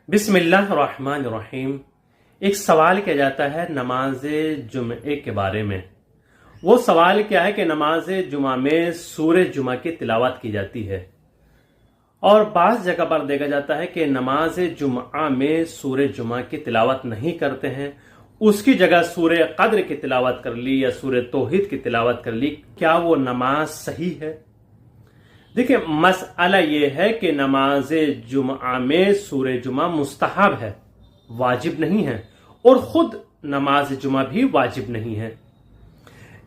बिस्मिल्लाहिर्रहमानिर्रहीम। एक सवाल किया जाता है नमाज जुमे के बारे में। वो सवाल क्या है कि नमाज जुमा में सूरह जुमा की तिलावत की जाती है और बाज़ जगह पर देखा जाता है कि नमाज जुमा में सूरह जुमा की तिलावत नहीं करते हैं, उसकी जगह सूरह कद्र की तिलावत कर ली या सूरह तौहीद की तिलावत कर ली। क्या वो नमाज सही है? देखिए, मसला ये है कि नमाज जुमा में सूरह जुमा मुस्तहब है, वाजिब नहीं है, और खुद नमाज जुमा भी वाजिब नहीं है,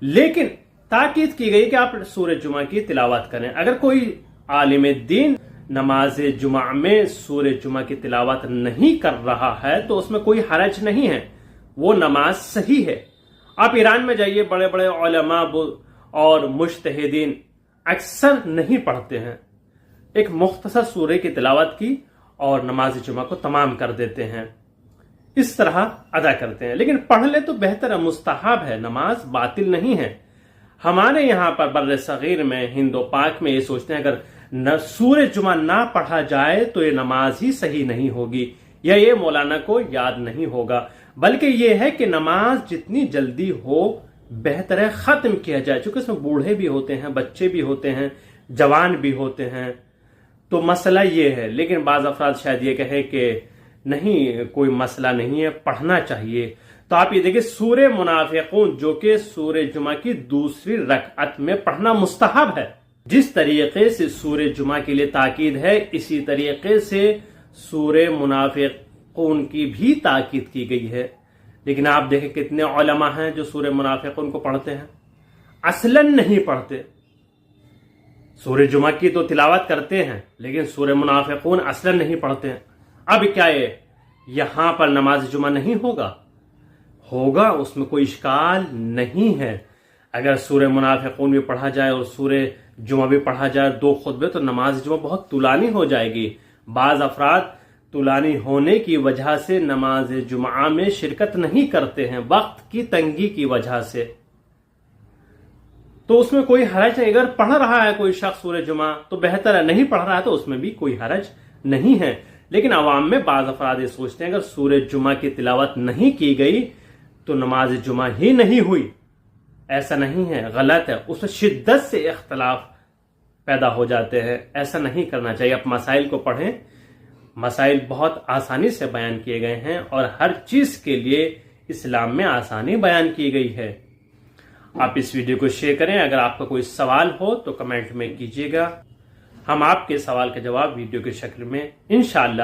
लेकिन ताकीद की गई कि आप सूरह जुमा की तिलावत करें। अगर कोई आलिम दीन नमाज जुमा में सूरह जुमा की तिलावत नहीं कर रहा है तो उसमें कोई हरज नहीं है, वो नमाज सही है। आप ईरान में जाइए, बड़े बड़े उलमा और मुज्तहिदीन अक्सर नहीं पढ़ते हैं, एक मुख्तसर सूरह की तिलावत की और नमाज जुमा को तमाम कर देते हैं, इस तरह अदा करते हैं। लेकिन पढ़ ले तो बेहतर है, मुस्तहब है, नमाज बातिल नहीं है। हमारे यहाँ पर बर्रे सगीर में, हिंदो पाक में ये सोचते हैं अगर सूरह जुमा ना पढ़ा जाए तो ये नमाज ही सही नहीं होगी या ये मौलाना को याद नहीं होगा, बल्कि ये है कि नमाज जितनी जल्दी हो बेहतर है खत्म किया जाए, क्योंकि इसमें बूढ़े भी होते हैं, बच्चे भी होते हैं, जवान भी होते हैं। तो मसला ये है। लेकिन बाज़ अफराद शायद ये कहे कि नहीं, कोई मसला नहीं है, पढ़ना चाहिए। तो आप ये देखिए, सूरह मुनाफिकून जो कि सूरह जुमा की दूसरी रकअत में पढ़ना मुस्तहब है। जिस तरीके से सूरह जुमा के लिए ताकीद है, इसी तरीके से सूरह मुनाफिकून की भी ताकीद की गई है। लेकिन आप देखें कितने उलमा हैं जो सूरह मुनाफिकून को पढ़ते हैं, असलन नहीं पढ़ते। सूरह जुमा की तो तिलावत करते हैं लेकिन सूरह मुनाफिकून असलन नहीं पढ़ते हैं। अब क्या है, यहां पर नमाज जुमा नहीं होगा, उसमें कोई इश्काल नहीं है। अगर सूरह मुनाफिकून भी पढ़ा जाए और सूरह जुमा भी पढ़ा जाए, दो खुतबे, तो नमाज जुमा बहुत तुलानी हो जाएगी। बाज अफराद तुलानी होने की वजह से नमाज जुमा में शिरकत नहीं करते हैं, वक्त की तंगी की वजह से। तो उसमें कोई हरज नहीं। अगर पढ़ रहा है कोई शख्स सूरह जुमा तो बेहतर है, नहीं पढ़ रहा है तो उसमें भी कोई हरज नहीं है। लेकिन अवाम में बाज़ अफराद सोचते हैं अगर सूरह जुमा की तिलावत नहीं की गई तो नमाज जुमा ही नहीं हुई। ऐसा नहीं है, गलत है, उसमें शिद्दत से इख्तलाफ पैदा हो जाते हैं। ऐसा नहीं करना चाहिए। आप मसाइल को पढ़ें, मसाइल बहुत आसानी से बयान किए गए हैं और हर चीज के लिए इस्लाम में आसानी बयान की गई है। आप इस वीडियो को शेयर करें। अगर आपका कोई सवाल हो तो कमेंट में कीजिएगा, हम आपके सवाल का जवाब वीडियो की शक्ल में इंशाअल्लाह